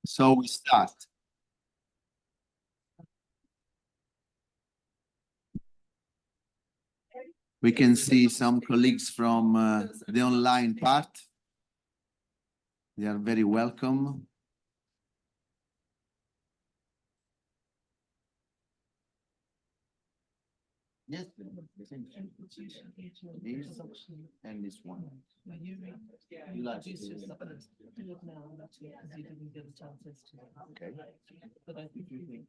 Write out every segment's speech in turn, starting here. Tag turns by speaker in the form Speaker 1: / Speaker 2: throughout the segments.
Speaker 1: So we start. We can see some colleagues from the online part. They are very welcome. Yes, this and this one. You like to do it now, because you didn't get a chance yesterday. Okay. But I think you think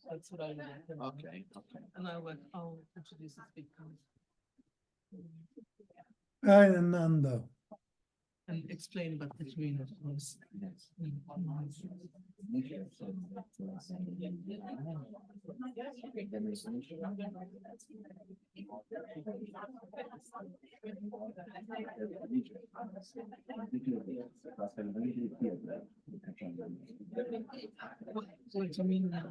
Speaker 1: that's what I read. Okay, okay. And I'll introduce the speakers.
Speaker 2: Hi, Nando.
Speaker 1: And explain about the green, of course. Yes. What you mean now?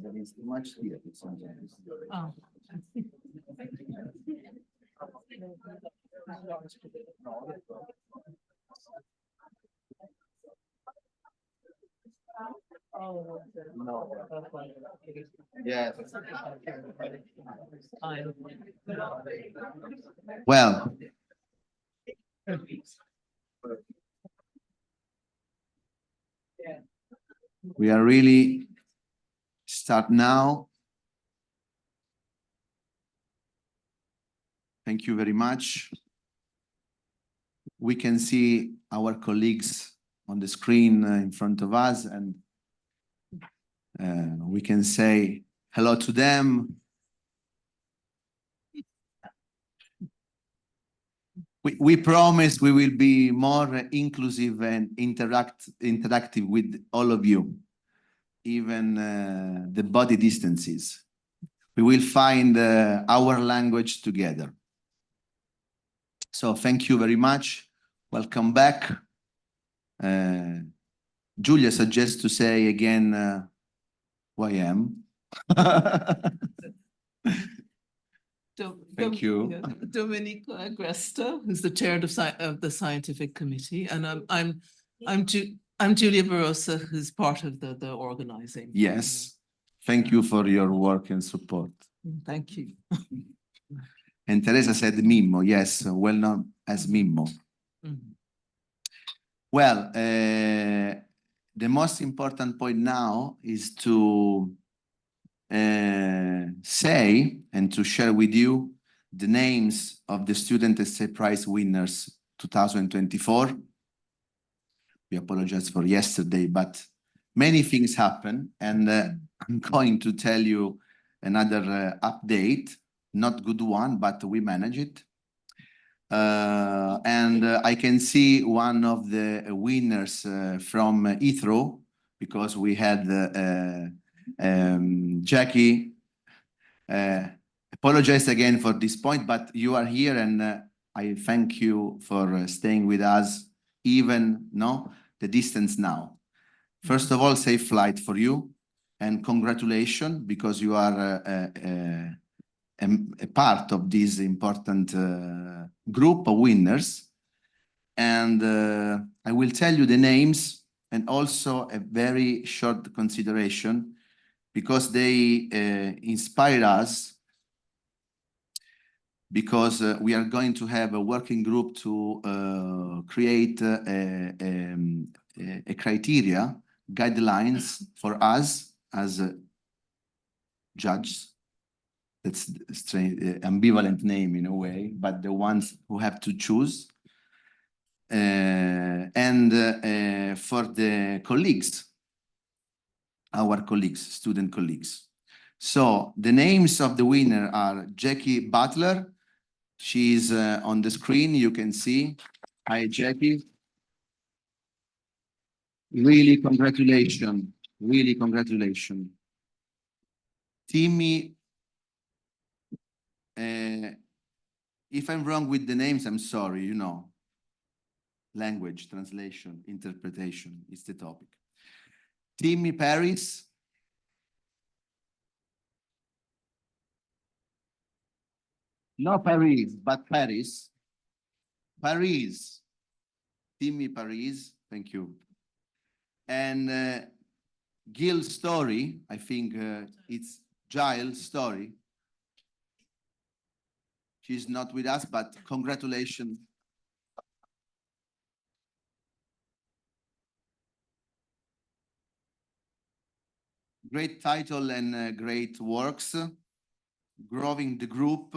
Speaker 1: There is too much here sometimes. Oh. No. Yes. Well, we are really start now. Thank you very much. We can see our colleagues on the screen in front of us, and we can say hello to them. We promise we will be more inclusive and interactive with all of you, even the body distances. We will find our language together. So thank you very much. Welcome back. Julia suggests to say again who I am. Thank you.
Speaker 3: Domenico Agresta, who's the chair of the scientific committee, and I'm Julia Borossa, who's part of the organizing.
Speaker 1: Yes, thank you for your work and support.
Speaker 3: Thank you.
Speaker 1: And Teresa said Mimmo, yes, well known as Mimmo. Well, the most important point now is to say and to share with you the names of the Student Essay Prize winners 2024. We apologize for yesterday, but many things happen, and I'm going to tell you another update, not good one, but we manage it. And I can see one of the winners from Heathrow, because we had Jackie. Apologize again for this point, but you are here, and I thank you for staying with us, even the distance now. First of all, safe flight for you, and congratulations, because you are a part of this important group of winners. And I will tell you the names, and also a very short consideration, because they inspire us, because we are going to have a working group to create a criteria, guidelines for us as judges. That's a strange, ambivalent name in a way, but the ones who have to choose. And for the colleagues, our colleagues, student colleagues. So the names of the winner are Jackie Butler. She's on the screen, you can see. Hi, Jackie. Really, congratulations. Really, congratulations. Timmy, if I'm wrong with the names, I'm sorry, Language, translation, interpretation is the topic. Timmy Paris, No Paris, but Paris. Paris. Timmy Paris, thank you. And Gil's story, I think it's Giles' story. She's not with us, but congratulations. Great title and great works. Growing the group,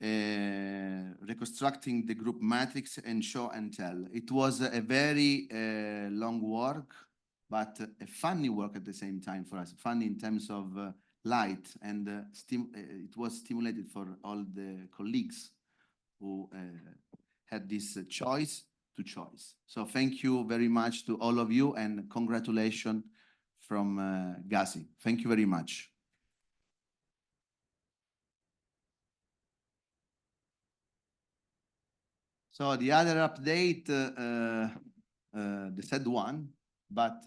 Speaker 1: reconstructing the group matrix and show and tell. It was a very long work, but a funny work at the same time for us. Funny in terms of light, and it was stimulated for all the colleagues who had this choice to choice. So thank you very much to all of you, and congratulations from GASi. Thank you very much. So the other update, the sad one, but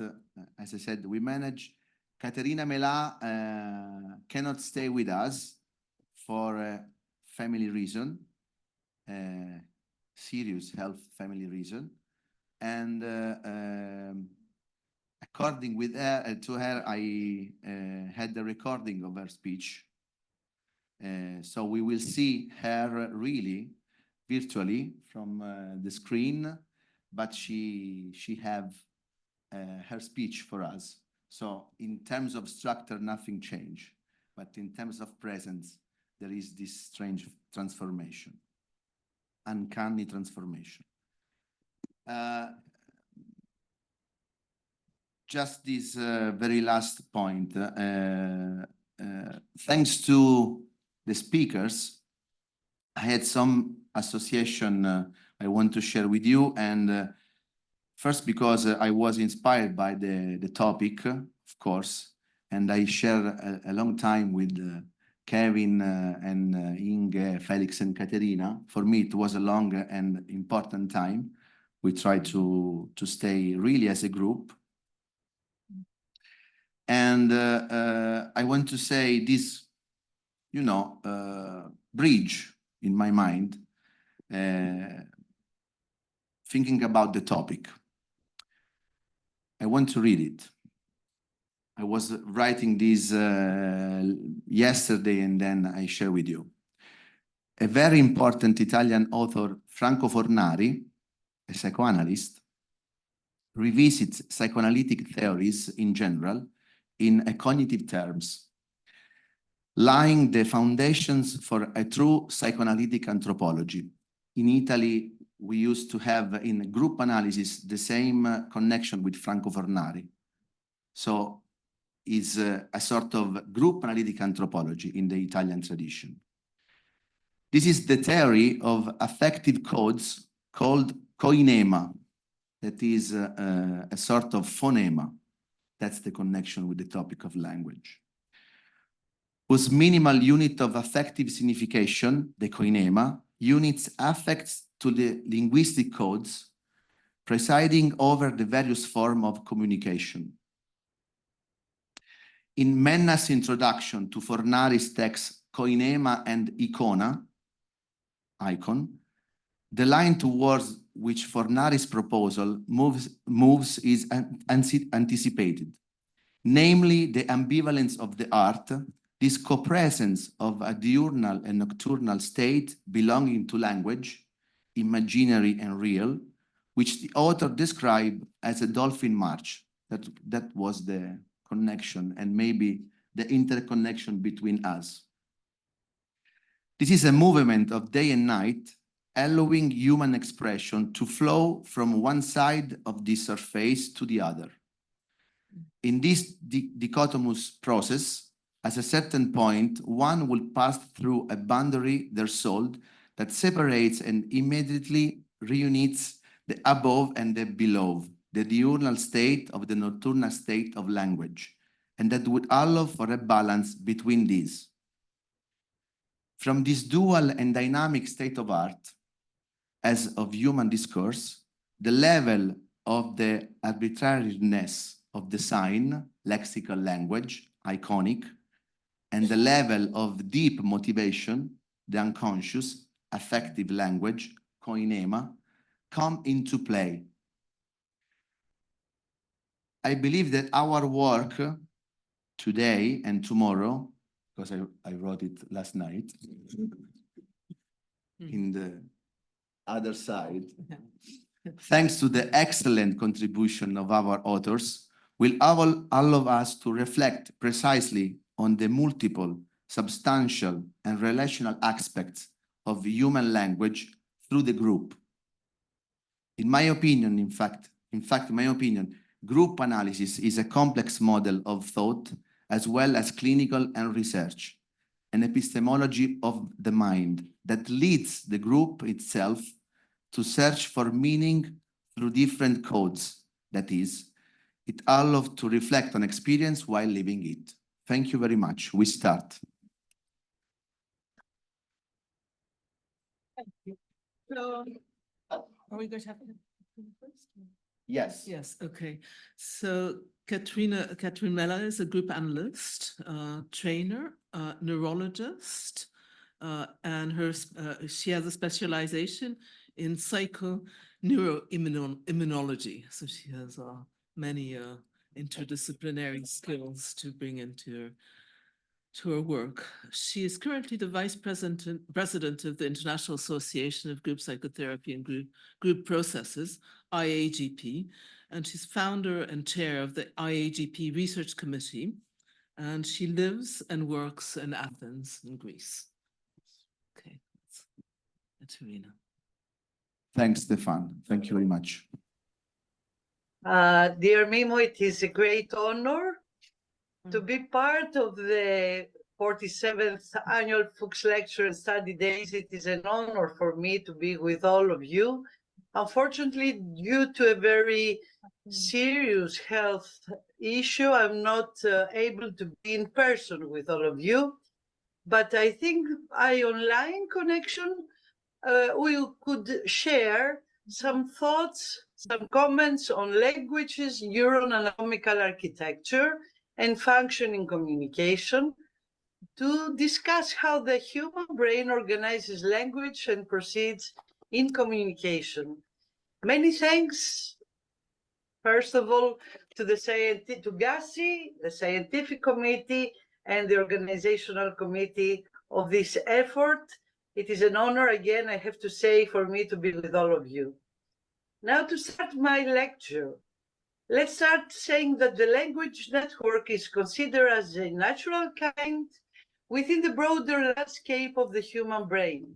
Speaker 1: as I said, we managed. Caterina Mela cannot stay with us for a family reason, serious health family reason, and according with her, to her, I had the recording of her speech. So we will see her really virtually from the screen, but she have her speech for us. So in terms of structure, nothing changed, but in terms of presence, there is this strange transformation, uncanny transformation. Just this very last point, thanks to the speakers, I had some association I want to share with you. And first, because I was inspired by the topic, of course, and I shared a long time with Kevin and Inge, Felix and Caterina. For me, it was a long and important time. We tried to stay really as a group. And I want to say this, bridge in my mind, thinking about the topic. I want to read it. I was writing this yesterday, and then I share with you. A very important Italian author, Franco Fornari, a psychoanalyst, revisits psychoanalytic theories in general in a cognitive terms, laying the foundations for a true psychoanalytic anthropology. In Italy, we used to have in group analysis the same connection with Franco Fornari. So it's a sort of group analytic anthropology in the Italian tradition. This is the theory of affective codes called koinema, that is a sort of phonema. That's the connection with the topic of language, whose minimal unit of affective signification, the koinema, units affects to the linguistic codes presiding over the various forms of communication. In Menna's introduction to Fornari's text Koinema and Icona, icon, the line towards which Fornari's proposal moves is anticipated, namely the ambivalence of the art, this co-presence of a diurnal and nocturnal state belonging to language, imaginary and real, which the author described as a dolphin march. That was the connection and maybe the interconnection between us. This is a movement of day and night, allowing human expression to flow from one side of the surface to the other. In this dichotomous process, at a certain point, one will pass through a boundary threshold that separates and immediately reunites the above and the below, the diurnal state of the nocturnal state of language, and that would allow for a balance between these. From this dual and dynamic state of art, as of human discourse, the level of the arbitrariness of design, lexical language, iconic, and the level of deep motivation, the unconscious, affective language, koinema, come into play. I believe that our work today and tomorrow, because I wrote it last night, in the other side, thanks to the excellent contribution of our authors, will allow us to reflect precisely on the multiple, substantial, and relational aspects of human language through the group. In my opinion, in fact, my opinion, group analysis is a complex model of thought as well as clinical and research, an epistemology of the mind that leads the group itself to search for meaning through different codes. That is, it allows to reflect on experience while living it. Thank you very much. We start.
Speaker 3: Thank you. So, are we going to have to first?
Speaker 1: Yes.
Speaker 3: Yes, okay. So Catherine Mela is a group analyst, trainer, neurologist, and she has a specialization in psychoneuroimmunology. So she has many interdisciplinary skills to bring into her work. She is currently the vice president of the International Association of Group Psychotherapy and Group Processes, IAGP, and she's founder and chair of the IAGP Research Committee, and she lives and works in Athens, in Greece. Okay, that's Irina.
Speaker 1: Thanks, Stefan. Thank you very much.
Speaker 4: Dear Mimo, it is a great honor to be part of the 47th Annual Foulkes Lecture and Study Days. It is an honor for me to be with all of you. Unfortunately, due to a very serious health issue, I'm not able to be in person with all of you, but I think by online connection, we could share some thoughts, some comments on languages, neuroanatomical architecture, and functioning communication, to discuss how the human brain organizes language and proceeds in communication. Many thanks, first of all, to GASi, the scientific committee, and the organizational committee of this effort. It is an honor, again, I have to say, for me to be with all of you. Now, to start my lecture, let's start saying that the language network is considered as a natural kind within the broader landscape of the human brain.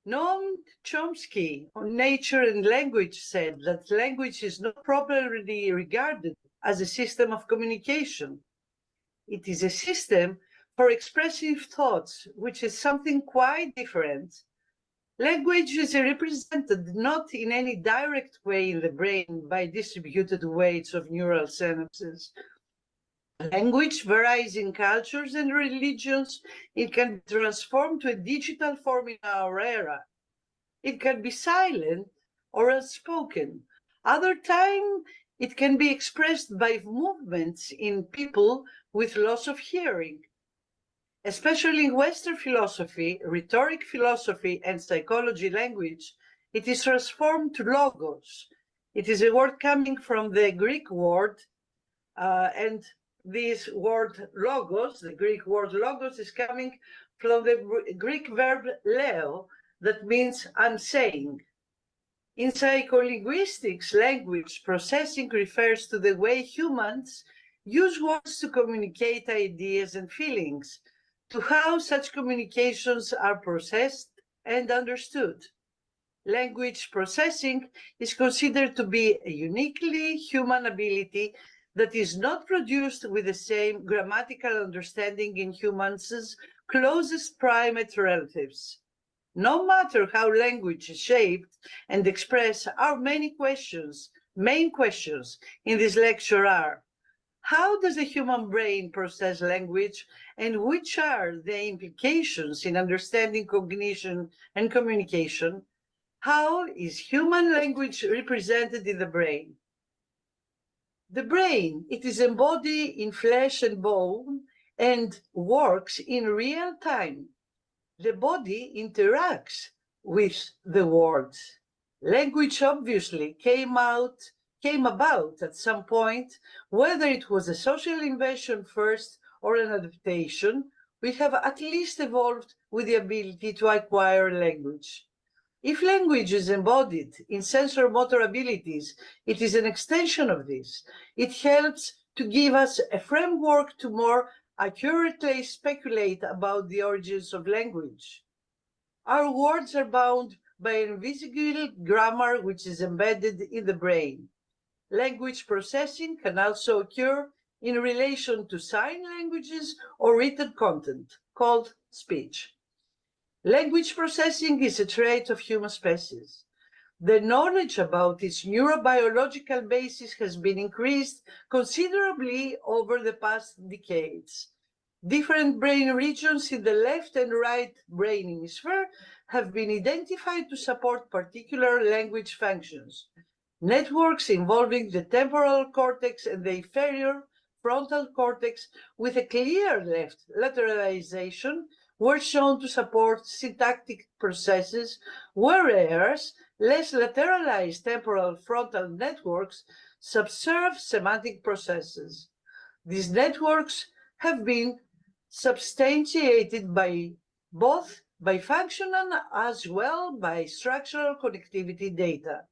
Speaker 4: Noam Chomsky on Nature and Language said that language is not properly regarded as a system of communication. It is a system for expressive thoughts, which is something quite different. Language is represented not in any direct way in the brain by distributed weights of neural synapses. Language varies in cultures and religions. It can be transformed to a digital form in our era. It can be silent or unspoken. Other time, it can be expressed by movements in people with loss of hearing. Especially in Western philosophy, rhetoric philosophy, and psychology language, it is transformed to logos. It is a word coming from the Greek word, and this word logos, the Greek word logos, is coming from the Greek verb leo, that means I'm saying. In psycholinguistics, language processing refers to the way humans use words to communicate ideas and feelings, to how such communications are processed and understood. Language processing is considered to be a uniquely human ability that is not produced with the same grammatical understanding in humans' closest primate relatives. No matter how language is shaped and expressed, our main questions in this lecture are: how does the human brain process language, and which are the implications in understanding cognition and communication? How is human language represented in the brain? The brain, it is embodied in flesh and bone and works in real time. the body interacts with the words. Language obviously came about at some point, whether it was a social invention first or an adaptation. We have at least evolved with the ability to acquire language. If language is embodied in sensor-motor abilities, it is an extension of this. It helps to give us a framework to more accurately speculate about the origins of language. Our words are bound by an invisible grammar which is embedded in the brain. Language processing can also occur in relation to sign languages or written content, called speech. Language processing is a trait of human species. The knowledge about its neurobiological basis has been increased considerably over the past decades. Different brain regions in the left and right brain hemisphere have been identified to support particular language functions. Networks involving the temporal cortex and the inferior frontal cortex with a clear left lateralization were shown to support syntactic processes, whereas less lateralized temporal frontal networks subserve semantic processes. These networks have been substantiated by both by functional as well by structural connectivity data.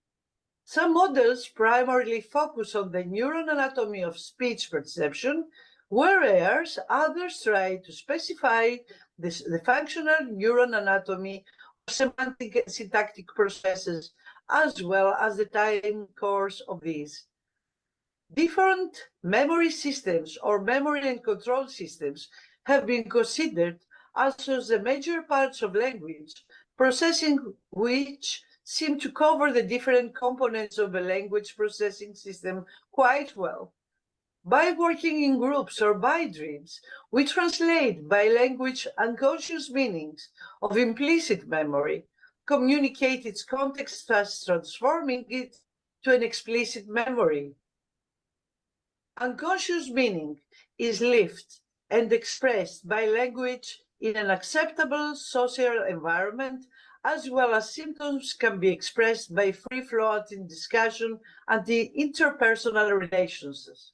Speaker 4: Some models primarily focus on the neuron anatomy of speech perception, whereas others try to specify the functional neuron anatomy of semantic and syntactic processes, as well as the time course of these. Different memory systems or memory and control systems have been considered as the major parts of language, processing which seem to cover the different components of a language processing system quite well. By working in groups or by dreams, we translate by language unconscious meanings of implicit memory, communicate its context, thus transforming it to an explicit memory. Unconscious meaning is lived and expressed by language in an acceptable social environment, as well as symptoms can be expressed by free-floating discussion and the interpersonal relations.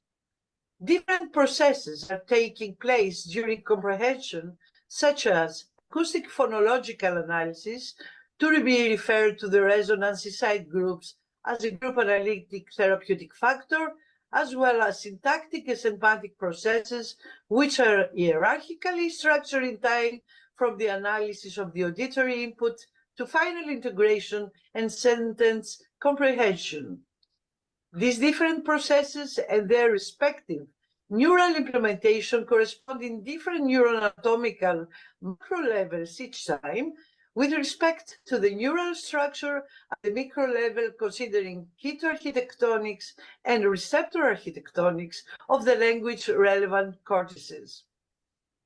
Speaker 4: Different processes are taking place during comprehension, such as acoustic phonological analysis, to be referred to the resonance side groups as a group analytic therapeutic factor, as well as syntactic and semantic processes, which are hierarchically structured in time from the analysis of the auditory input to final integration and sentence comprehension. These different processes and their respective neural implementation correspond in different neuroanatomical macro levels each time, with respect to the neural structure at the micro level, considering architectonics and receptor architectonics of the language relevant cortices.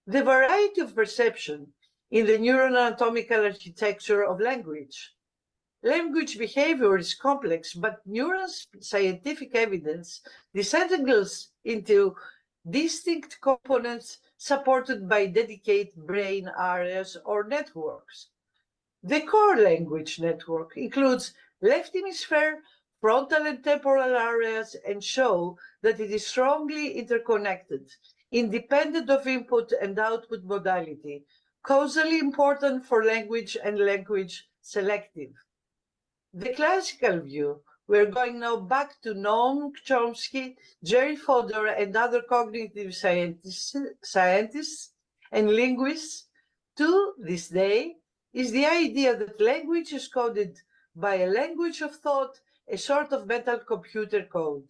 Speaker 4: The variety of perception in the neuroanatomical architecture of language. Language behavior is complex, but neuroscientific evidence disentangles into distinct components supported by dedicated brain areas or networks. The core language network includes left hemisphere, frontal and temporal areas, and show that it is strongly interconnected, independent of input and output modality, causally important for language and language selective. The classical view, we're going now back to Noam Chomsky, Jerry Fodor, and other cognitive scientists and linguists to this day, is the idea that language is coded by a language of thought, a sort of mental computer code.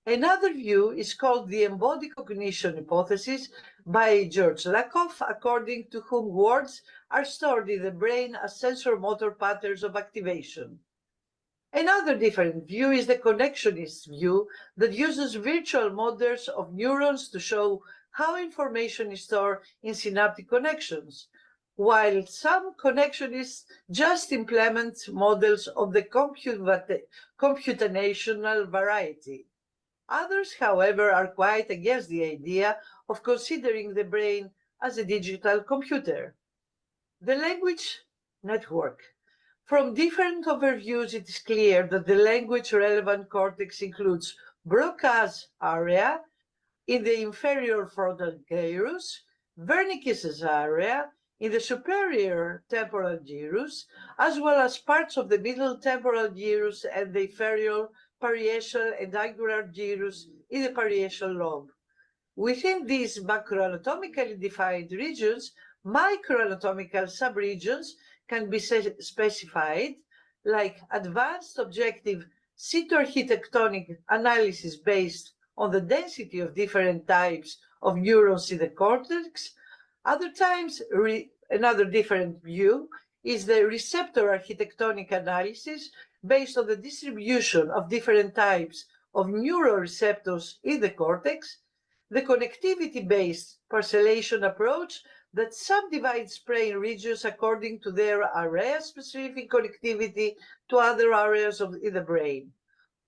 Speaker 4: Another view is called the embodied cognition hypothesis by George Lakoff, according to whom words are stored in the brain as sensor-motor patterns of activation. Another different view is the connectionist view that uses virtual models of neurons to show how information is stored in synaptic connections, while some connectionists just implement models of the computational variety. Others, however, are quite against the idea of considering the brain as a digital computer. The language network. From different overviews, it is clear that the language-relevant cortex includes Broca's area in the inferior frontal gyrus, Wernicke's area in the superior temporal gyrus, as well as parts of the middle temporal gyrus and the inferior parietal and angular gyrus in the parietal lobe. Within these macroanatomically defined regions, microanatomical subregions can be specified, like advanced objective cytoarchitectonic analysis based on the density of different types of neurons in the cortex. Other times, another different view is the receptor architectonic analysis based on the distribution of different types of neuroreceptors in the cortex, the connectivity-based parcellation approach that subdivides brain regions according to their area-specific connectivity to other areas in the brain.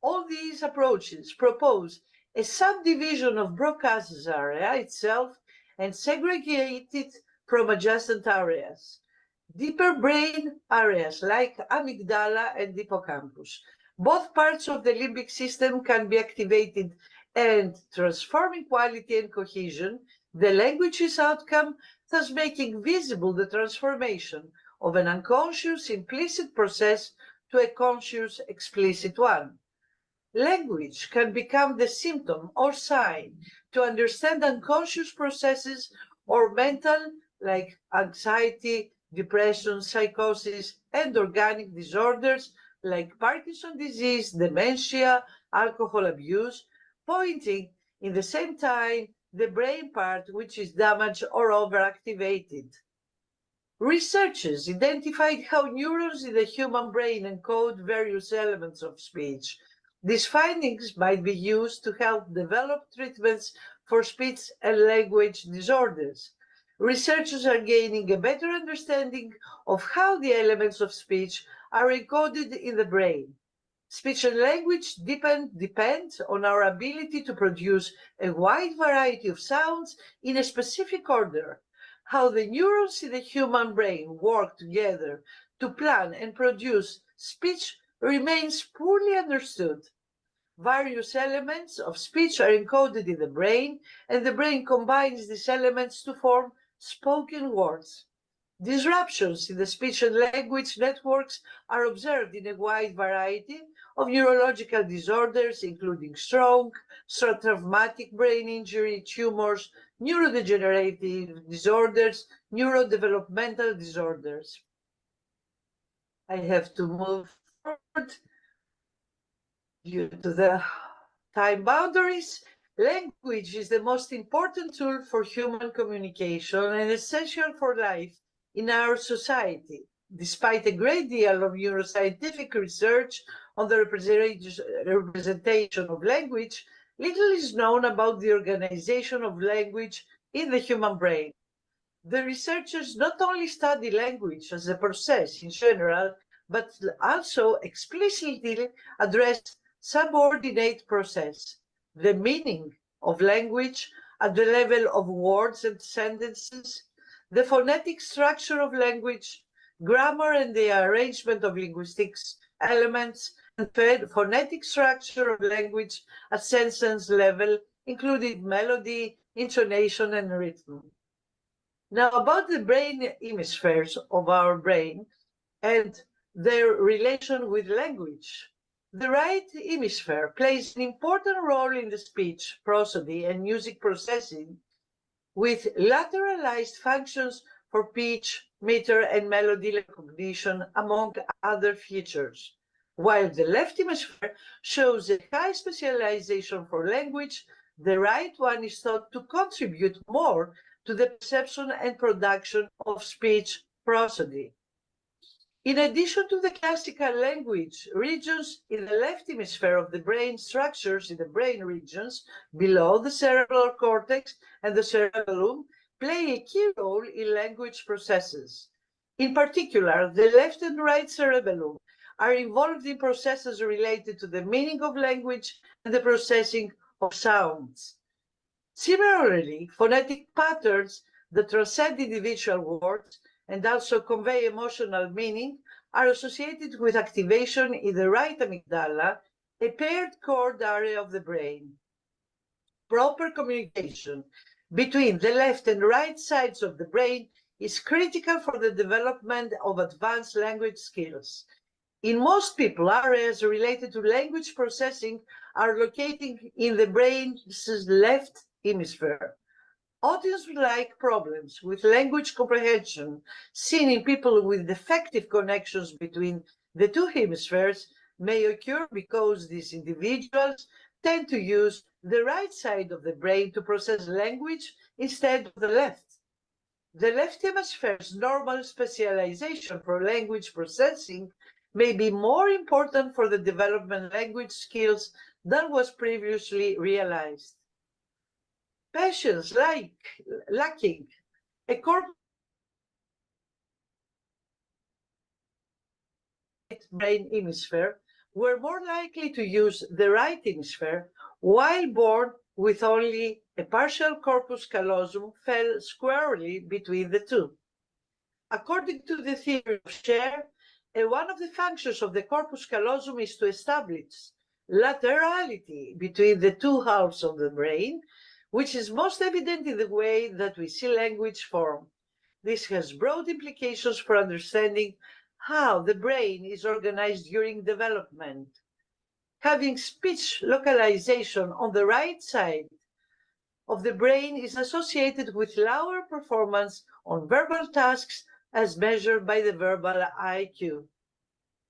Speaker 4: All these approaches propose a subdivision of Broca's area itself and segregate it from adjacent areas. Deeper brain areas like amygdala and hippocampus. Both parts of the limbic system can be activated and transforming quality and cohesion, the language's outcome, thus making visible the transformation of an unconscious implicit process to a conscious explicit one. Language can become the symptom or sign to understand unconscious processes or mental, like anxiety, depression, psychosis, and organic disorders like Parkinson's disease, dementia, alcohol abuse, pointing in the same time the brain part which is damaged or overactivated. Researchers identified how neurons in the human brain encode various elements of speech. These findings might be used to help develop treatments for speech and language disorders. Researchers are gaining a better understanding of how the elements of speech are encoded in the brain. Speech and language depend on our ability to produce a wide variety of sounds in a specific order. How the neurons in the human brain work together to plan and produce speech remains poorly understood. Various elements of speech are encoded in the brain, and the brain combines these elements to form spoken words. Disruptions in the speech and language networks are observed in a wide variety of neurological disorders, including stroke, traumatic brain injury, tumors, neurodegenerative disorders, neurodevelopmental disorders. I have to move forward due to the time boundaries. Language is the most important tool for human communication and essential for life in our society. Despite a great deal of neuroscientific research on the representation of language, little is known about the organization of language in the human brain. The researchers not only study language as a process in general, but also explicitly address subordinate process, the meaning of language at the level of words and sentences, the phonetic structure of language, grammar and the arrangement of linguistic elements, and phonetic structure of language at sentence level, including melody, intonation, and rhythm. Now, about the brain hemispheres of our brain and their relation with language. The right hemisphere plays an important role in the speech, prosody, and music processing, with lateralized functions for pitch, meter, and melody recognition, among other features. While the left hemisphere shows a high specialization for language, the right one is thought to contribute more to the perception and production of speech prosody. In addition to the classical language, regions in the left hemisphere of the brain structures in the brain regions below the cerebral cortex and the cerebellum play a key role in language processes. In particular, the left and right cerebellum are involved in processes related to the meaning of language and the processing of sounds. Similarly, phonetic patterns that transcend individual words and also convey emotional meaning are associated with activation in the right amygdala, a paired cord area of the brain. Proper communication between the left and right sides of the brain is critical for the development of advanced language skills. In most people, areas related to language processing are located in the brain's left hemisphere. Autism-like problems with language comprehension seen in people with defective connections between the two hemispheres may occur because these individuals tend to use the right side of the brain to process language instead of the left. The left hemisphere's normal specialization for language processing may be more important for the development of language skills than was previously realized. Patients lacking a corpus brain hemisphere were more likely to use the right hemisphere, while born with only a partial corpus callosum fell squarely between the two. According to the theory of share, one of the functions of the corpus callosum is to establish laterality between the two halves of the brain, which is most evident in the way that we see language form. This has broad implications for understanding how the brain is organized during development. Having speech localization on the right side of the brain is associated with lower performance on verbal tasks as measured by the verbal IQ.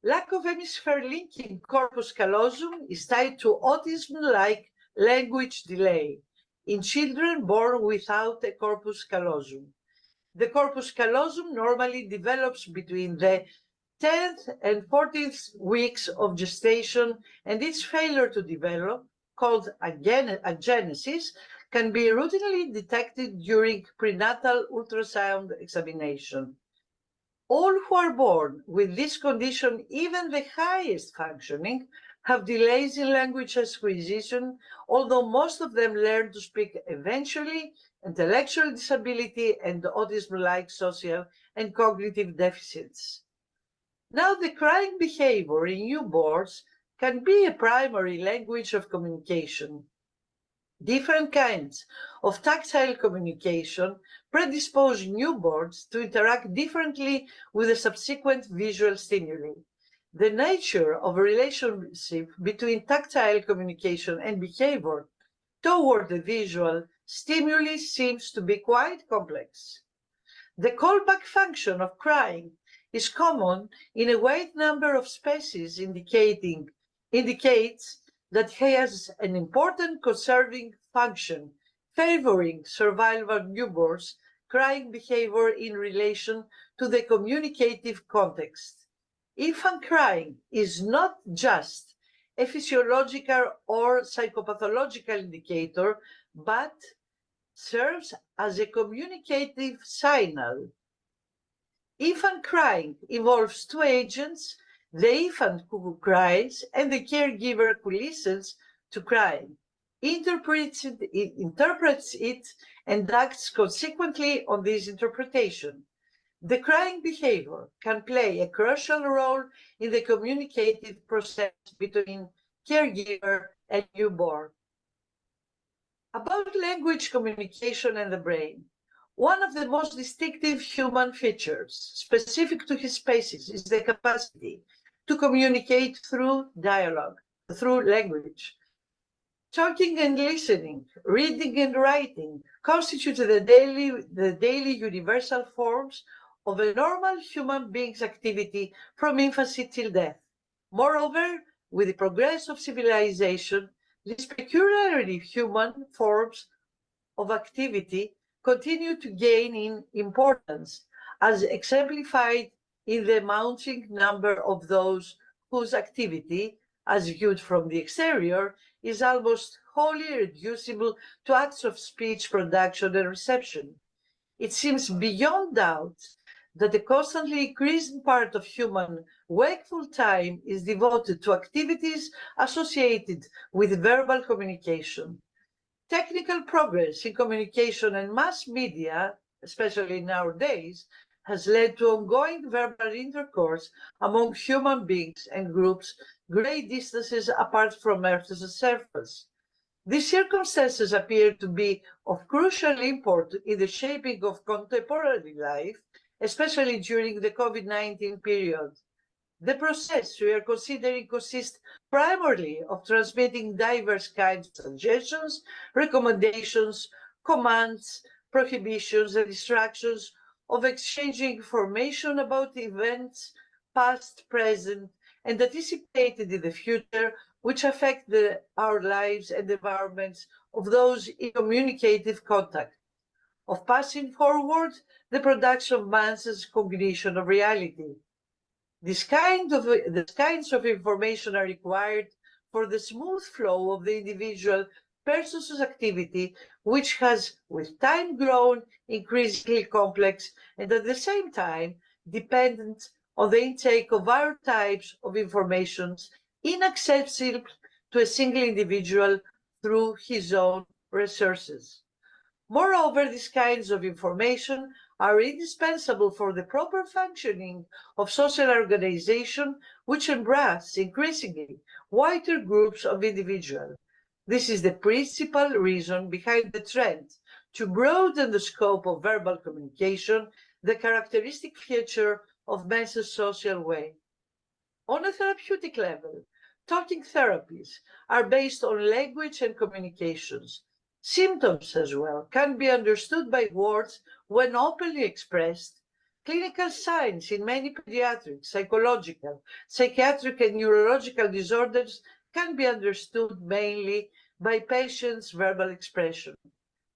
Speaker 4: Lack of hemisphere linking corpus callosum is tied to autism-like language delay in children born without a corpus callosum. The corpus callosum normally develops between the 10th and 14th weeks of gestation, and its failure to develop, called agenesis, can be routinely detected during prenatal ultrasound examination. All who are born with this condition, even the highest functioning, have delays in language acquisition, although most of them learn to speak eventually. Intellectual disability and autism-like social and cognitive deficits. Now, the crying behavior in newborns can be a primary language of communication. Different kinds of tactile communication predispose newborns to interact differently with the subsequent visual stimuli. The nature of a relationship between tactile communication and behavior toward the visual stimuli seems to be quite complex. The callback function of crying is common in a wide number of species, indicates that he has an important conserving function, favoring survival of newborns' crying behavior in relation to the communicative context. Infant crying is not just a physiological or psychopathological indicator, but serves as a communicative signal. Infant crying involves two agents, the infant who cries and the caregiver who listens to crying, interprets it and acts consequently on this interpretation. The crying behavior can play a crucial role in the communicative process between caregiver and newborn. About language communication and the brain. One of the most distinctive human features, specific to his species, is the capacity to communicate through dialogue, through language. Talking and listening, reading and writing constitute the daily universal forms of a normal human being's activity from infancy till death. Moreover, with the progress of civilization, these peculiarly human forms of activity continue to gain in importance, as exemplified in the mounting number of those whose activity, as viewed from the exterior, is almost wholly reducible to acts of speech production and reception. It seems beyond doubt that a constantly increasing part of human wakeful time is devoted to activities associated with verbal communication. Technical progress in communication and mass media, especially nowadays, has led to ongoing verbal intercourse among human beings and groups great distances apart from Earth's surface. These circumstances appear to be of crucial import in the shaping of contemporary life, especially during the COVID-19 period. The process we are considering consists primarily of transmitting diverse kinds of suggestions, recommendations, commands, prohibitions, and instructions, of exchanging information about events past, present, and anticipated in the future, which affect our lives and environments of those in communicative contact, of passing forward the production of man's cognition of reality. These kinds of information are required for the smooth flow of the individual person's activity, which has with time grown increasingly complex and at the same time dependent on the intake of our types of information inaccessible to a single individual through his own resources. Moreover, these kinds of information are indispensable for the proper functioning of social organization, which embrace increasingly wider groups of individuals. This is the principal reason behind the trend to broaden the scope of verbal communication, the characteristic feature of men's social way. On a therapeutic level, talking therapies are based on language and communications. Symptoms as well can be understood by words when openly expressed. Clinical signs in many pediatric, psychological, psychiatric, and neurological disorders can be understood mainly by patients' verbal expression.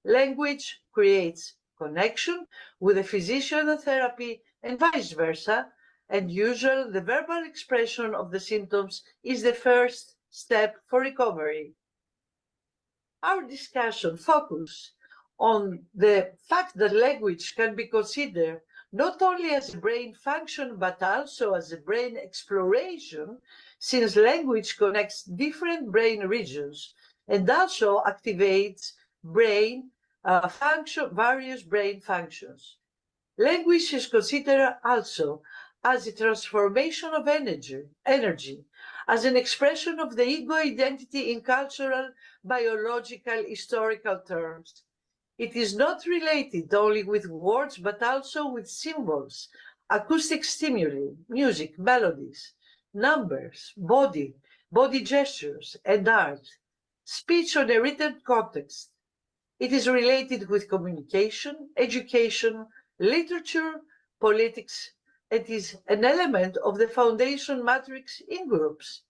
Speaker 4: Language creates connection with the physician and therapy and vice versa, and usually the verbal expression of the symptoms is the first step for recovery. Our discussion focuses on the fact that language can be considered not only as a brain function, but also as a brain exploration, since language connects different brain regions and also activates various brain functions. Language is considered also as a transformation of energy, as an expression of the ego identity in cultural, biological, historical terms. It is not related only with words, but also with symbols, acoustic stimuli, music, melodies, numbers, body gestures, and art. Speech on a written context. It is related with communication, education, literature, politics. It is an element of the foundation matrix in groups,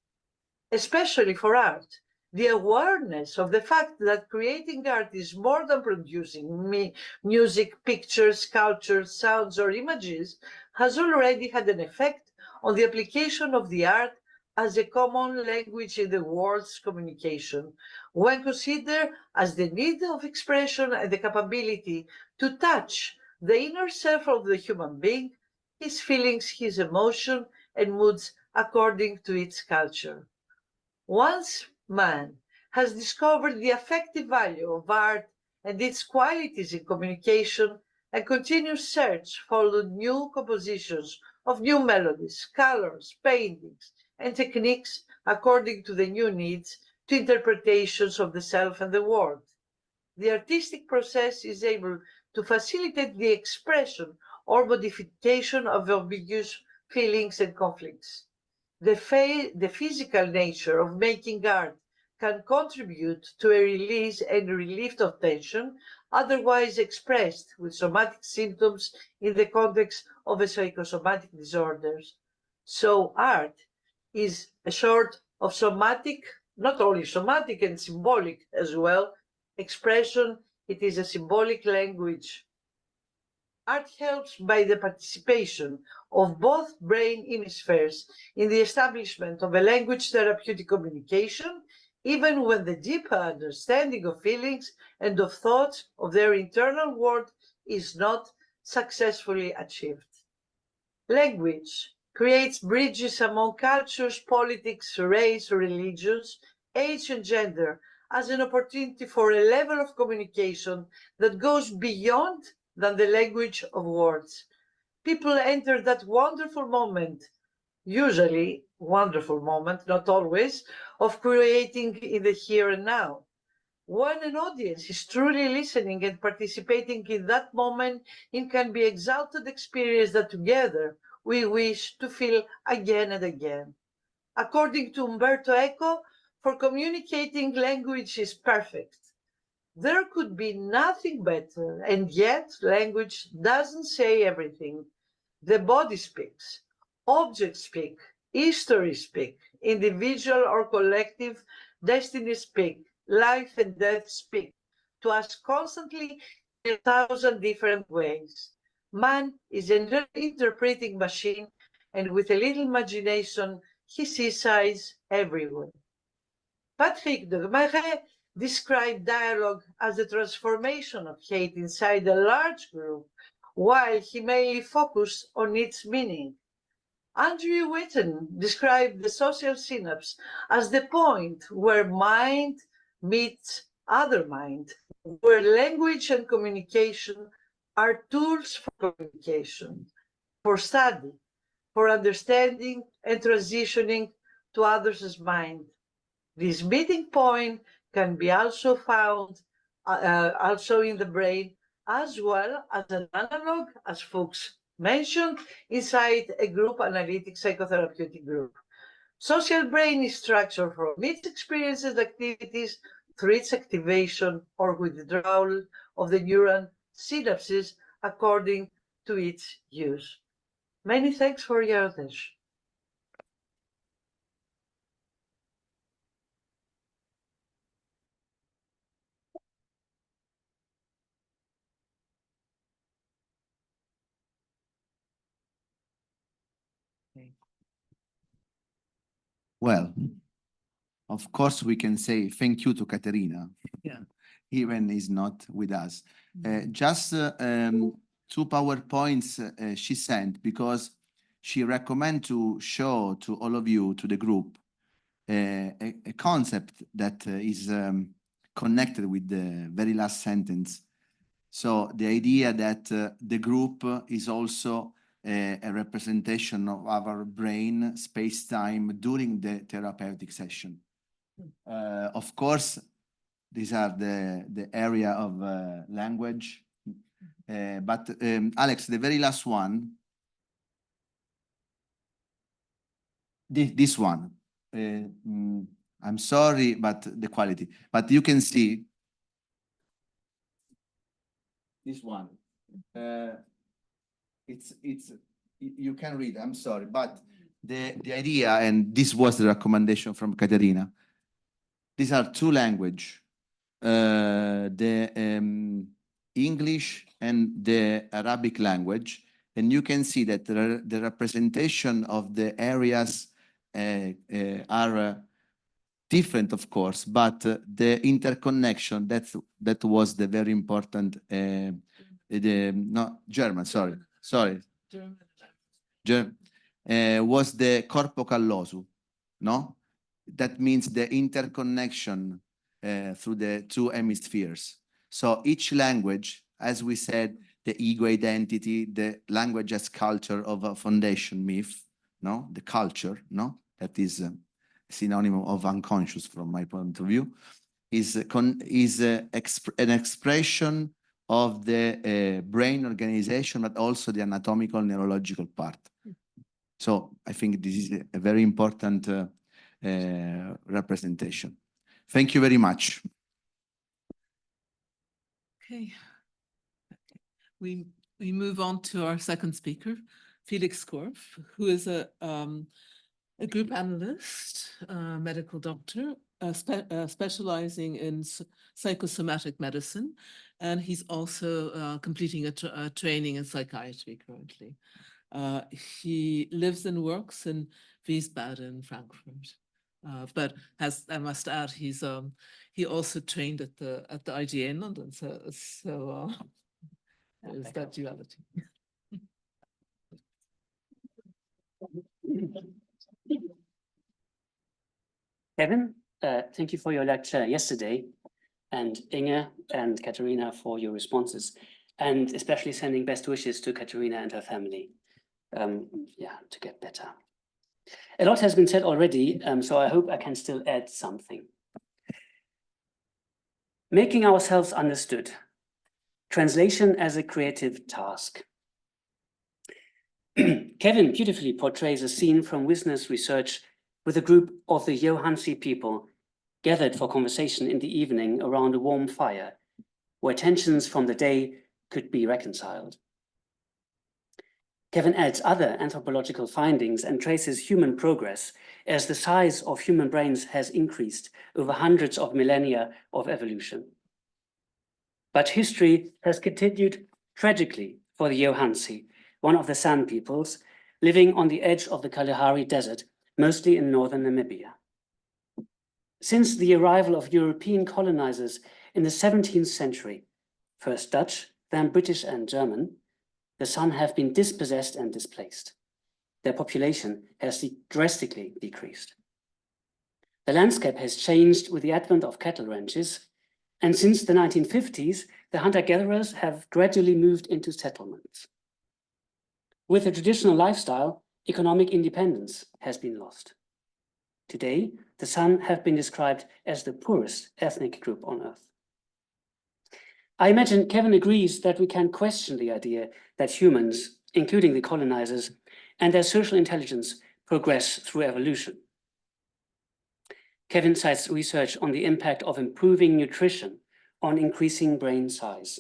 Speaker 4: especially for art. The awareness of the fact that creating art is more than producing music, pictures, sculptures, sounds, or images has already had an effect on the application of the art as a common language in the world's communication, when considered as the need of expression and the capability to touch the inner self of the human being, his feelings, his emotion, and moods according to its culture. Once man has discovered the affective value of art and its qualities in communication, a continuous search followed new compositions of new melodies, colors, paintings, and techniques according to the new needs to interpretations of the self and the world. The artistic process is able to facilitate the expression or modification of ambiguous feelings and conflicts. The physical nature of making art can contribute to a release and relief of tension, otherwise expressed with somatic symptoms in the context of a psychosomatic disorders. So art is a sort of somatic, not only somatic and symbolic as well, expression. It is a symbolic language. Art helps by the participation of both brain hemispheres in the establishment of a language therapeutic communication, even when the deeper understanding of feelings and of thoughts of their internal world is not successfully achieved. Language creates bridges among cultures, politics, race, religions, age, and gender as an opportunity for a level of communication that goes beyond than the language of words. people enter that wonderful moment, usually wonderful moment, not always, of creating in the here and now. When an audience is truly listening and participating in that moment, it can be exalted experience that together we wish to feel again and again. According to Umberto Eco, for communicating, language is perfect. There could be nothing better, and yet language doesn't say everything. The body speaks, objects speak, history speak, individual or collective destiny speak, life and death speak to us constantly in 1,000 different ways. Man is an interpreting machine, and with a little imagination, he sees signs everywhere. Patrick de Marais described dialogue as the transformation of hate inside a large group, while he mainly focused on its meaning. Andrew Whitten described the social synapse as the point where mind meets other mind, where language and communication are tools for communication, for study, for understanding and transitioning to others' mind. This meeting point can be also found also in the brain, as well as an analog, as Foulkes mentioned, inside a group analytic psychotherapeutic group. Social brain is structured from its experiences, activities, through its activation or withdrawal of the neuron synapses according to its use. Many thanks for your attention.
Speaker 1: Well, of course, we can say thank you to Caterina.
Speaker 3: Yeah.
Speaker 1: Even is not with us. Just 2 PowerPoints she sent because she recommend to show to all of you, to the group, a concept that is connected with the very last sentence. So the idea that the group is also a representation of our brain, space-time during the therapeutic session. Of course, these are the area of language. But Alex, the very last one, this one, I'm sorry, but the quality, but you can see this one. You can read, I'm sorry, but the idea, and this was the recommendation from Caterina, these are 2 languages. The English and the Arabic language, and you can see that the representation of the areas are different, of course, but the interconnection, that was the very important, German, sorry, German, was the corpo calloso, no? That means the interconnection through the 2 hemispheres. So each language, as we said, the ego identity, the language as culture of a foundation myth, no? The culture, no? That is a synonym of unconscious from my point of view, is an expression of the brain organization, but also the anatomical neurological part. So I think this is a very important representation. Thank you very much.
Speaker 3: Okay. We move on to our second speaker, Felix Korf, who is a group analyst, medical doctor, specializing in psychosomatic medicine, and he's also completing a training in psychiatry currently. He lives and works in Wiesbaden, Frankfurt. But I must add, he also trained at the IGA in London. So there's that duality.
Speaker 5: Kevin, thank you for your lecture yesterday, and Inge and Katerina for your responses. and especially sending best wishes to Katerina and her family. To get better. A lot has been said already, so I hope I can still add something. Making ourselves understood. Translation as a creative task. Kevin beautifully portrays a scene from Wisner's research with a group of the GASi people gathered for conversation in the evening around a warm fire, where tensions from the day could be reconciled. Kevin adds other anthropological findings and traces human progress as the size of human brains has increased over hundreds of millennia of evolution. But history has continued tragically for the GASi, one of the San peoples, living on the edge of the Kalahari Desert, mostly in northern Namibia. Since the arrival of European colonizers in the 17th century, first Dutch, then British and German, the San have been dispossessed and displaced. Their population has drastically decreased. The landscape has changed with the advent of cattle ranches, and since the 1950s, the hunter-gatherers have gradually moved into settlements. With a traditional lifestyle, economic independence has been lost. Today, the San have been described as the poorest ethnic group on Earth. I imagine Kevin agrees that we can question the idea that humans, including the colonizers, and their social intelligence progress through evolution. Kevin cites research on the impact of improving nutrition on increasing brain size.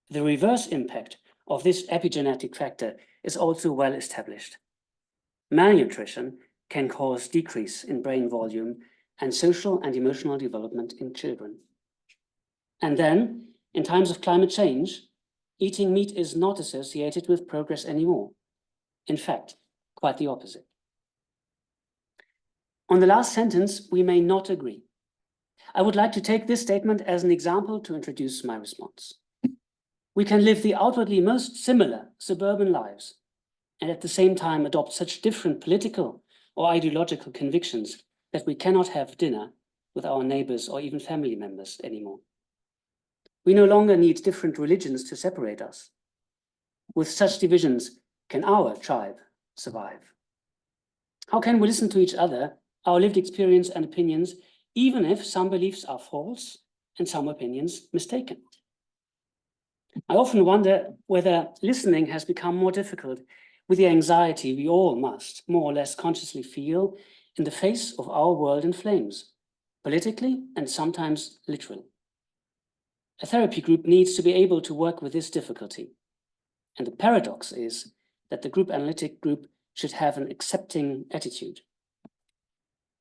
Speaker 5: The reverse impact of this epigenetic factor is also well established. Malnutrition can cause decrease in brain volume and social and emotional development in children. And then, in times of climate change, eating meat is not associated with progress anymore. In fact, quite the opposite. On the last sentence, we may not agree. I would like to take this statement as an example to introduce my response. We can live the outwardly most similar suburban lives and at the same time adopt such different political or ideological convictions that we cannot have dinner with our neighbors or even family members anymore. We no longer need different religions to separate us. With such divisions, can our tribe survive? How can we listen to each other, our lived experience and opinions, even if some beliefs are false and some opinions mistaken? I often wonder whether listening has become more difficult with the anxiety we all must more or less consciously feel in the face of our world in flames, politically and sometimes literally. A therapy group needs to be able to work with this difficulty. And the paradox is that the group analytic group should have an accepting attitude.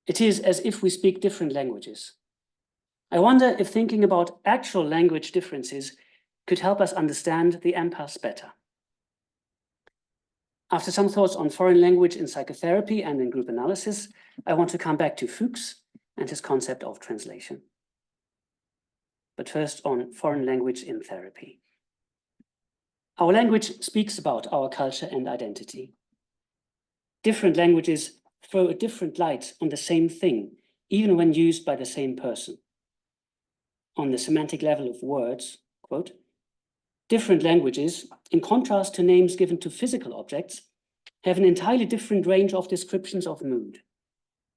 Speaker 5: It is as if we speak different languages. I wonder if thinking about actual language differences could help us understand the empaths better. After some thoughts on foreign language in psychotherapy and in group analysis, I want to come back to Foulkes and his concept of translation. But first on foreign language in therapy. Our language speaks about our culture and identity. Different languages throw a different light on the same thing, even when used by the same person. On the semantic level of words, quote, different languages, in contrast to names given to physical objects, have an entirely different range of descriptions of mood.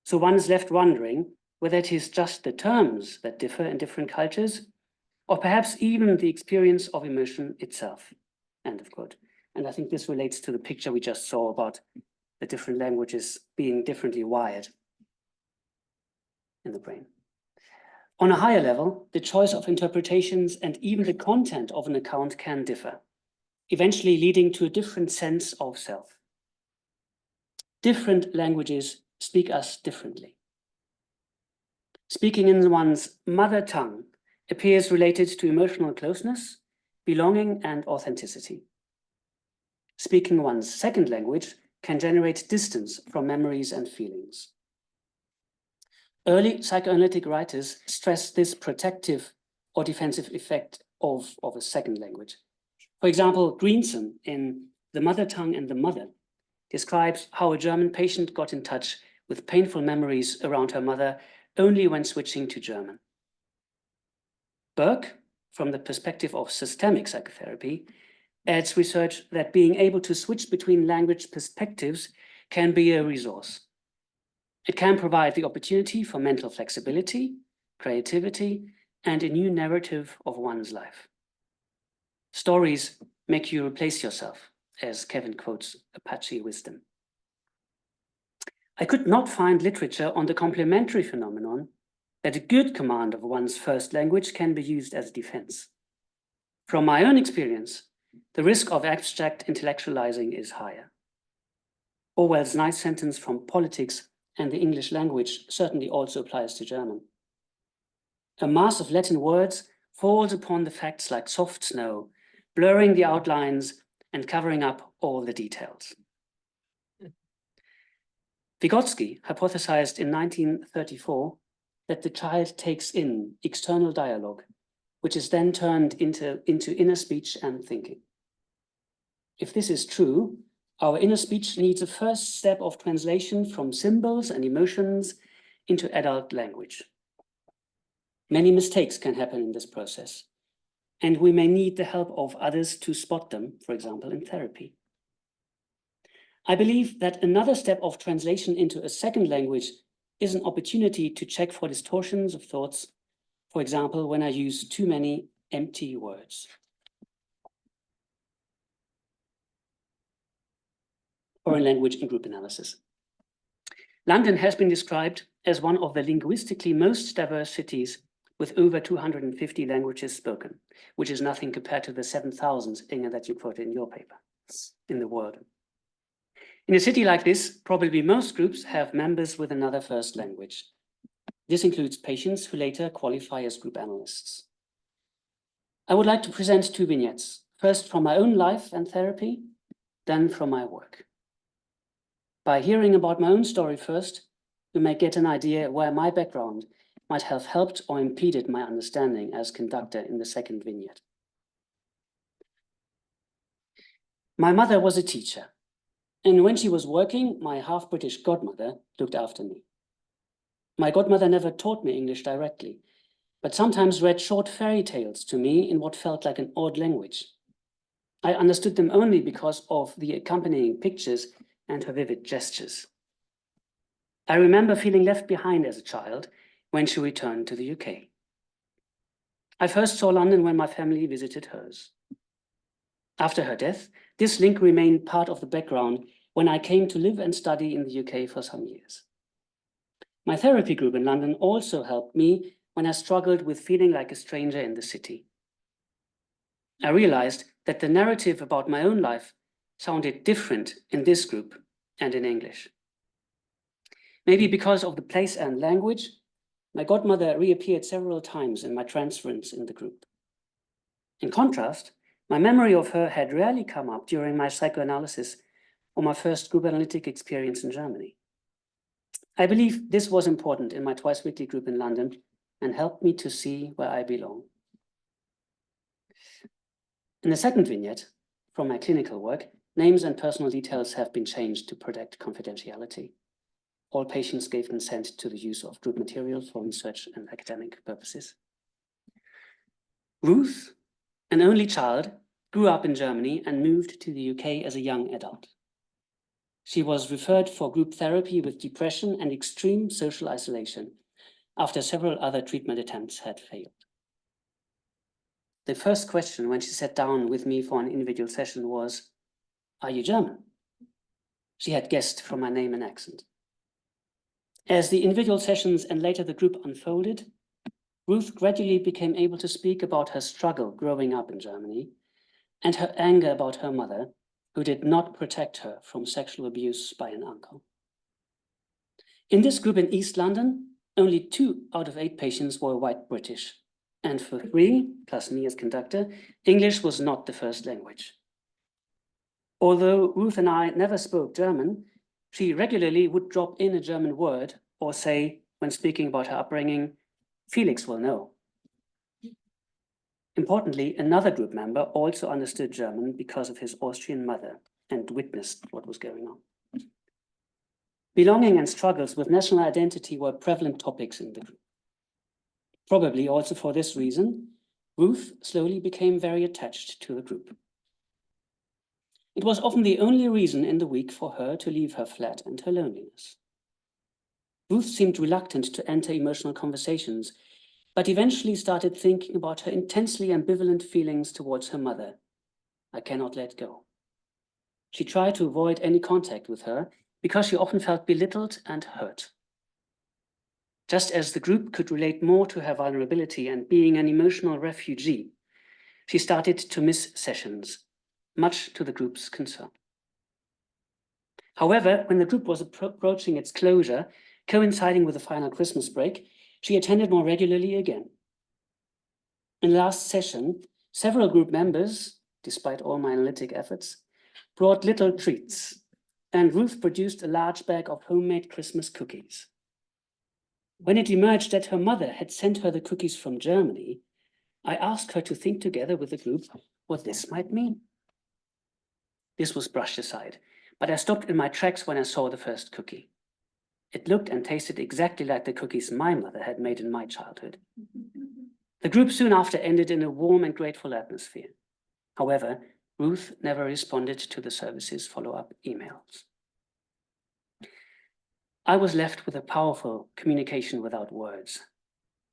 Speaker 5: So one is left wondering whether it is just the terms that differ in different cultures, or perhaps even the experience of emotion itself, end of quote. And I think this relates to the picture we just saw about the different languages being differently wired in the brain. On a higher level, the choice of interpretations and even the content of an account can differ, eventually leading to a different sense of self. Different languages speak us differently. Speaking in one's mother tongue appears related to emotional closeness, belonging, and authenticity. Speaking one's second language can generate distance from memories and feelings. Early psychoanalytic writers stress this protective or defensive effect of a second language. For example, Greenson in The Mother Tongue and the Mother describes how a German patient got in touch with painful memories around her mother only when switching to German. Burke from the perspective of systemic psychotherapy, adds research that being able to switch between language perspectives can be a resource. It can provide the opportunity for mental flexibility, creativity, and a new narrative of one's life. Stories make you replace yourself, as Kevin quotes Apache wisdom. I could not find literature on the complementary phenomenon that a good command of one's first language can be used as defense. From my own experience, the risk of abstract intellectualizing is higher. Orwell's nice sentence from Politics and the English language certainly also applies to German. A mass of Latin words falls upon the facts like soft snow, blurring the outlines and covering up all the details. Vygotsky hypothesized in 1934 that the child takes in external dialogue, which is then turned into inner speech and thinking. If this is true, our inner speech needs a first step of translation from symbols and emotions into adult language. Many mistakes can happen in this process, and we may need the help of others to spot them, for example, in therapy. I believe that another step of translation into a second language is an opportunity to check for distortions of thoughts, for example, when I use too many empty words. Or in language and group analysis. London has been described as one of the linguistically most diverse cities with over 250 languages spoken, which is nothing compared to the 7,000, Inge, that you quoted in your paper, in the world. In a city like this, probably most groups have members with another first language. This includes patients who later qualify as group analysts. I would like to present two vignettes, first from my own life and therapy, then from my work. By hearing about my own story first, you may get an idea where my background might have helped or impeded my understanding as conductor in the second vignette. My mother was a teacher, and when she was working, my half-British godmother looked after me. My godmother never taught me English directly, but sometimes read short fairy tales to me in what felt like an odd language. I understood them only because of the accompanying pictures and her vivid gestures. I remember feeling left behind as a child when she returned to the UK. I first saw London when my family visited hers. After her death, this link remained part of the background when I came to live and study in the UK for some years. My therapy group in London also helped me when I struggled with feeling like a stranger in the city. I realized that the narrative about my own life sounded different in this group and in English. Maybe because of the place and language, my godmother reappeared several times in my transference in the group. In contrast, my memory of her had rarely come up during my psychoanalysis or my first group analytic experience in Germany. I believe this was important in my twice-weekly group in London and helped me to see where I belong. In the second vignette, from my clinical work, names and personal details have been changed to protect confidentiality. All patients gave consent to the use of group material for research and academic purposes. Ruth, an only child, grew up in Germany and moved to the UK as a young adult. She was referred for group therapy with depression and extreme social isolation after several other treatment attempts had failed. The first question when she sat down with me for an individual session was, "Are you German?" She had guessed from my name and accent. As the individual sessions and later the group unfolded, Ruth gradually became able to speak about her struggle growing up in Germany and her anger about her mother, who did not protect her from sexual abuse by an uncle. In this group in East London, only 2 out of 8 patients were white British, and for 3, plus me as conductor, English was not the first language. Although Ruth and I never spoke German, she regularly would drop in a German word or say, when speaking about her upbringing, "Felix will know." Importantly, another group member also understood German because of his Austrian mother and witnessed what was going on. Belonging and struggles with national identity were prevalent topics in the group. Probably also for this reason, Ruth slowly became very attached to the group. It was often the only reason in the week for her to leave her flat and her loneliness. Ruth seemed reluctant to enter emotional conversations, but eventually started thinking about her intensely ambivalent feelings towards her mother. I cannot let go. She tried to avoid any contact with her because she often felt belittled and hurt. Just as the group could relate more to her vulnerability and being an emotional refugee, she started to miss sessions, much to the group's concern. However, when the group was approaching its closure, coinciding with the final Christmas break, she attended more regularly again. In the last session, several group members, despite all my analytic efforts, brought little treats, and Ruth produced a large bag of homemade Christmas cookies. When it emerged that her mother had sent her the cookies from Germany, I asked her to think together with the group what this might mean. This was brushed aside, but I stopped in my tracks when I saw the first cookie. It looked and tasted exactly like the cookies my mother had made in my childhood. The group soon after ended in a warm and grateful atmosphere. However, Ruth never responded to the service's follow-up emails. I was left with a powerful communication without words,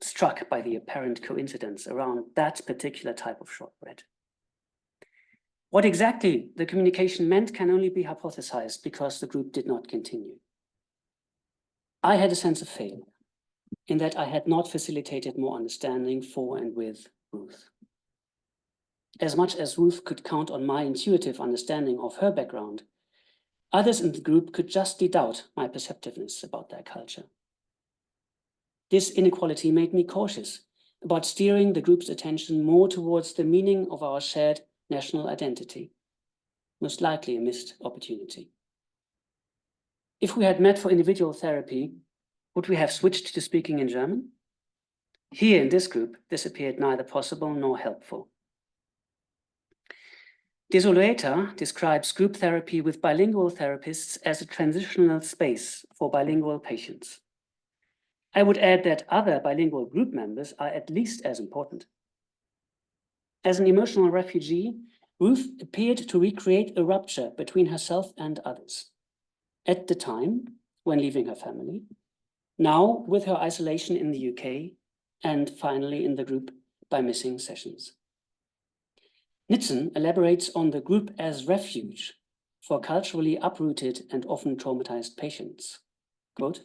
Speaker 5: struck by the apparent coincidence around that particular type of shortbread. What exactly the communication meant can only be hypothesized because the group did not continue. I had a sense of failure in that I had not facilitated more understanding for and with Ruth. As much as Ruth could count on my intuitive understanding of her background, others in the group could justly doubt my perceptiveness about their culture. This inequality made me cautious about steering the group's attention more towards the meaning of our shared national identity, most likely a missed opportunity. If we had met for individual therapy, would we have switched to speaking in German? Here in this group, this appeared neither possible nor helpful. Desolueta describes group therapy with bilingual therapists as a transitional space for bilingual patients. I would add that other bilingual group members are at least as important. As an emotional refugee, Ruth appeared to recreate a rupture between herself and others. At the time, when leaving her family, now with her isolation in the UK, and finally in the group by missing sessions. Nitzen elaborates on the group as refuge for culturally uprooted and often traumatized patients. Quote,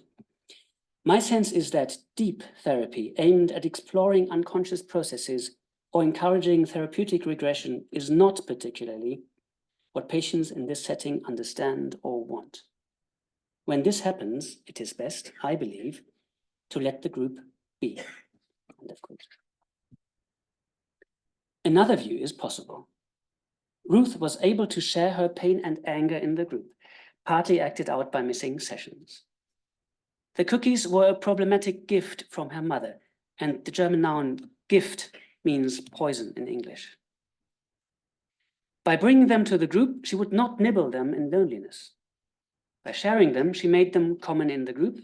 Speaker 5: "My sense is that deep therapy aimed at exploring unconscious processes or encouraging therapeutic regression is not particularly what patients in this setting understand or want. When this happens, it is best, I believe, to let the group be." End of quote. Another view is possible. Ruth was able to share her pain and anger in the group, partly acted out by missing sessions. The cookies were a problematic gift from her mother, and the German noun gift means poison in English. By bringing them to the group, she would not nibble them in loneliness. By sharing them, she made them common in the group,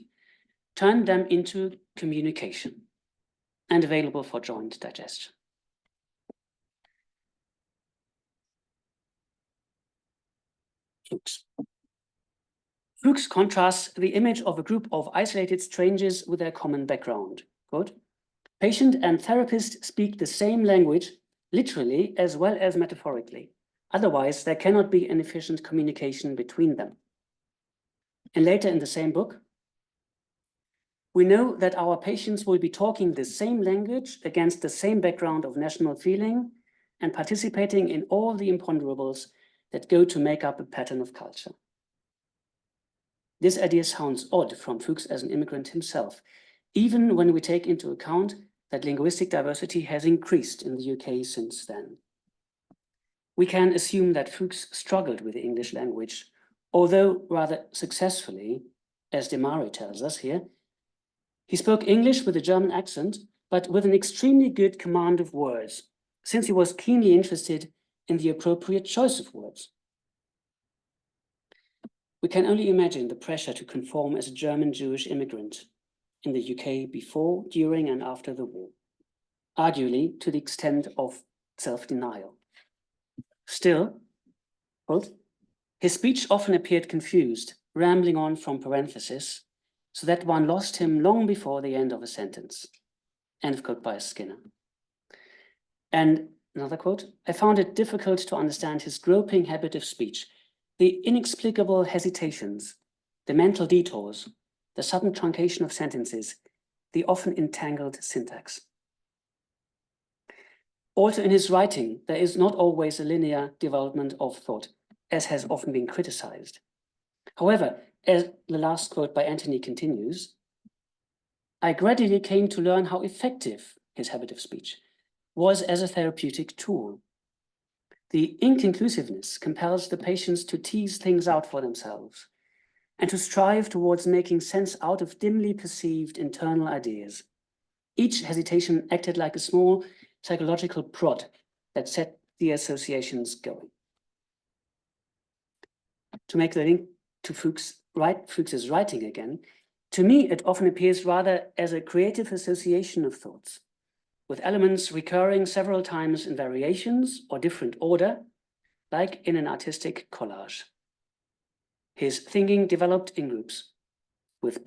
Speaker 5: turned them into communication, and available for joint digestion. Foulkes. Foulkes contrasts the image of a group of isolated strangers with their common background. Quote, "Patient and therapist speak the same language, literally as well as metaphorically. Otherwise, there cannot be an efficient communication between them." And later in the same book, "We know that our patients will be talking the same language against the same background of national feeling and participating in all the imponderables that go to make up a pattern of culture." This idea sounds odd from Foulkes as an immigrant himself, even when we take into account that linguistic diversity has increased in the UK since then. We can assume that Foulkes struggled with the English language, although rather successfully, as Demare tells us here. He spoke English with a German accent, but with an extremely good command of words, since he was keenly interested in the appropriate choice of words. We can only imagine the pressure to conform as a German Jewish immigrant in the UK before, during, and after the war. arguably to the extent of self-denial. Still, quote, his speech often appeared confused, rambling on from parentheses, so that one lost him long before the end of a sentence. End of quote by Skinner. And another quote, I found it difficult to understand his groping habit of speech, the inexplicable hesitations, the mental detours, the sudden truncation of sentences, the often entangled syntax. Also in his writing, there is not always a linear development of thought, as has often been criticized. However, as the last quote by Anthony continues, I gradually came to learn how effective his habit of speech was as a therapeutic tool. The inconclusiveness compels the patients to tease things out for themselves and to strive towards making sense out of dimly perceived internal ideas. Each hesitation acted like a small psychological prod that set the associations going. To make the link to Foulkes' writing again, to me it often appears rather as a creative association of thoughts, with elements recurring several times in variations or different order, like in an artistic collage. His thinking developed in groups, with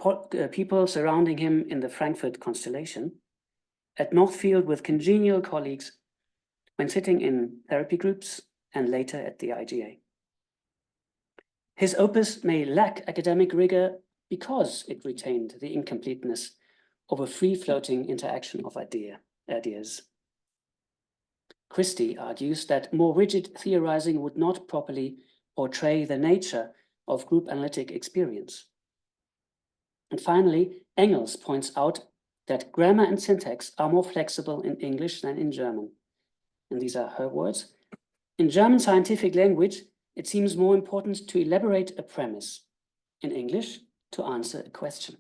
Speaker 5: people surrounding him in the Frankfurt constellation, at Northfield with congenial colleagues, when sitting in therapy groups, and later at the IGA. His opus may lack academic rigor because it retained the incompleteness of a free-floating interaction of ideas. Christie argues that more rigid theorizing would not properly portray the nature of group analytic experience. And finally, Engels points out that grammar and syntax are more flexible in English than in German. And these are her words. In German scientific language, it seems more important to elaborate a premise. In English, to answer a question.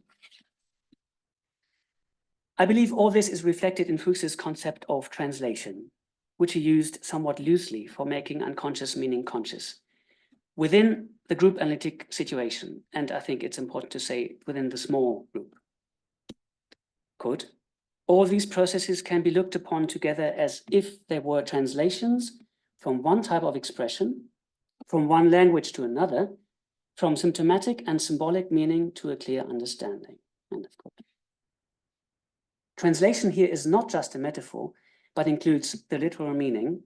Speaker 5: I believe all this is reflected in Foulkes' concept of translation, which he used somewhat loosely for making unconscious meaning conscious, within the group analytic situation, and I think it's important to say within the small group. Quote, all these processes can be looked upon together as if they were translations from one type of expression, from one language to another, from symptomatic and symbolic meaning to a clear understanding. End of quote. Translation here is not just a metaphor, but includes the literal meaning,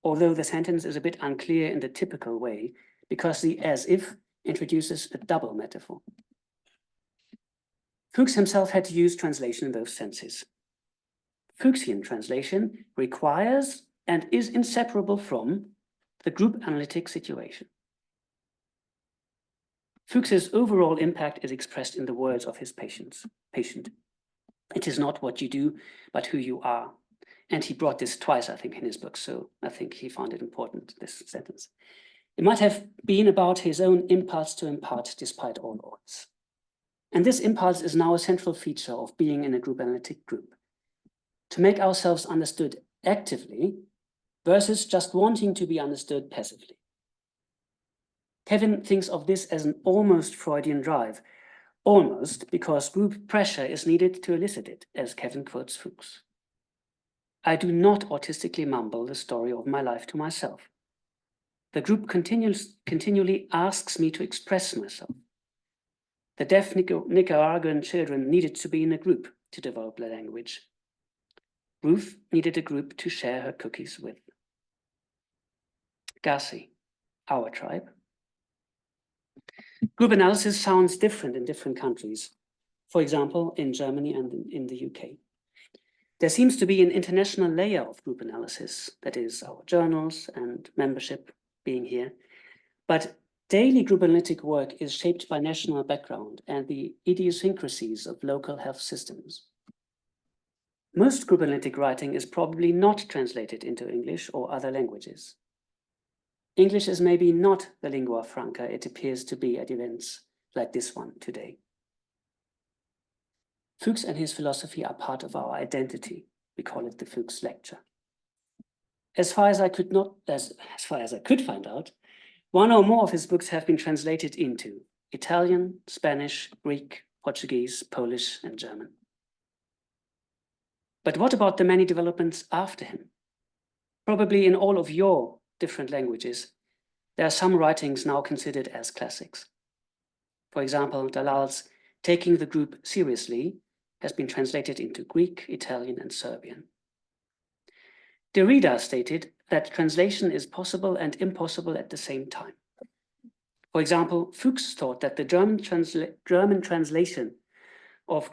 Speaker 5: although the sentence is a bit unclear in the typical way, because the as if introduces a double metaphor. Foulkes himself had to use translation in both senses. Foulkesian translation requires and is inseparable from the group analytic situation. Foulkes' overall impact is expressed in the words of his patient. It is not what you do, but who you are. And he brought this twice, I think, in his book, so I think he found it important, this sentence. It might have been about his own impulse to impart despite all odds. And this impulse is now a central feature of being in a group analytic group. To make ourselves understood actively versus just wanting to be understood passively. Kevin thinks of this as an almost Freudian drive, almost because group pressure is needed to elicit it, as Kevin quotes Foulkes. I do not autistically mumble the story of my life to myself. The group continually asks me to express myself. The deaf Nicaraguan children needed to be in a group to develop their language. Ruth needed a group to share her cookies with. GASi, our tribe. Group analysis sounds different in different countries. For example, in Germany and in the UK. There seems to be an international layer of group analysis, that is our journals and membership being here. But daily group analytic work is shaped by national background and the idiosyncrasies of local health systems. Most group analytic writing is probably not translated into English or other languages. English is maybe not the lingua franca it appears to be at events like this one today. Foulkes and his philosophy are part of our identity. We call it the Foulkes lecture. As far as I could find out, one or more of his books have been translated into Italian, Spanish, Greek, Portuguese, Polish, and German. But what about the many developments after him? Probably in all of your different languages, there are some writings now considered as classics. For example, Dalal's Taking the Group Seriously has been translated into Greek, Italian, and Serbian. Derrida stated that translation is possible and impossible at the same time. For example, Foulkes thought that the German translation of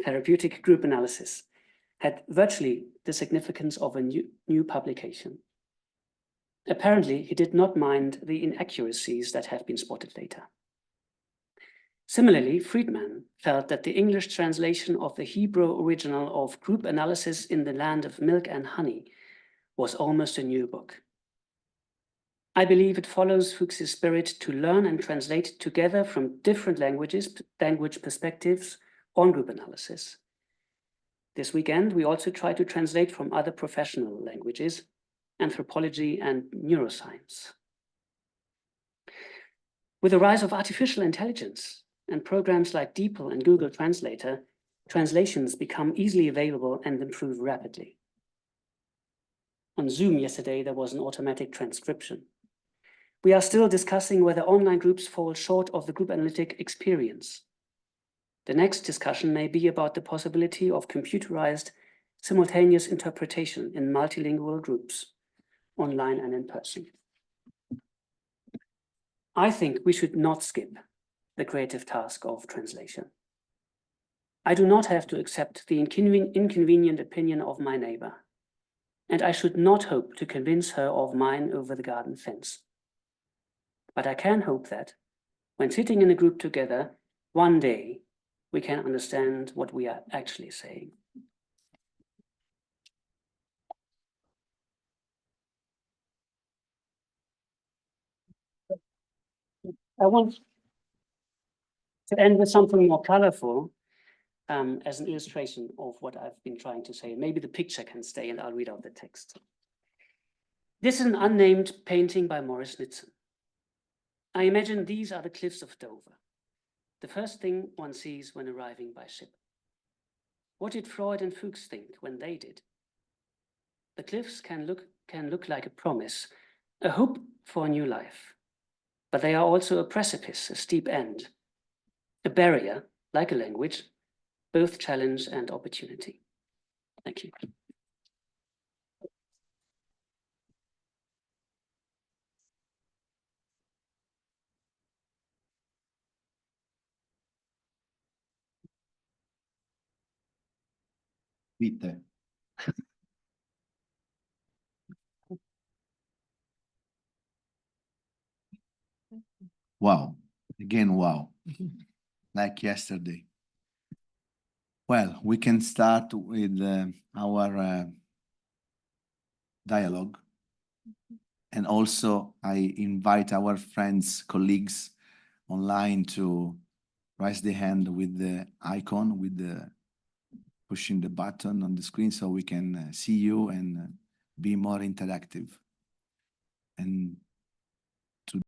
Speaker 5: therapeutic group analysis had virtually the significance of a new publication. Apparently, he did not mind the inaccuracies that have been spotted later. Similarly, Friedman felt that the English translation of the Hebrew original of Group Analysis in the Land of Milk and Honey was almost a new book. I believe it follows Foulkes' spirit to learn and translate together from different language perspectives on group analysis. This weekend, we also try to translate from other professional languages, anthropology and neuroscience. With the rise of artificial intelligence and programs like DeepL and Google Translator, translations become easily available and improve rapidly. On Zoom yesterday, there was an automatic transcription. We are still discussing whether online groups fall short of the group analytic experience. The next discussion may be about the possibility of computerized simultaneous interpretation in multilingual groups, online and in person. I think we should not skip the creative task of translation. I do not have to accept the inconvenient opinion of my neighbor, and I should not hope to convince her of mine over the garden fence. But I can hope that, when sitting in a group together, one day we can understand what we are actually saying. I want to end with something more colorful as an illustration of what I've been trying to say. Maybe the picture can stay and I'll read out the text. This is an unnamed painting by Maurice Nitzen. I imagine these are the cliffs of Dover, the first thing one sees when arriving by ship. What did Freud and Foulkes think when they did? The cliffs can look like a promise, a hope for a new life, but they are also a precipice, a steep end, a barrier, like a language, both challenge and opportunity. Thank you.
Speaker 1: Vite. Wow. Again, wow. Like yesterday. Well, we can start with our dialogue. And also, I invite our friends, colleagues online to raise the hand with the icon, with the pushing the button on the screen so we can see you and be more interactive. And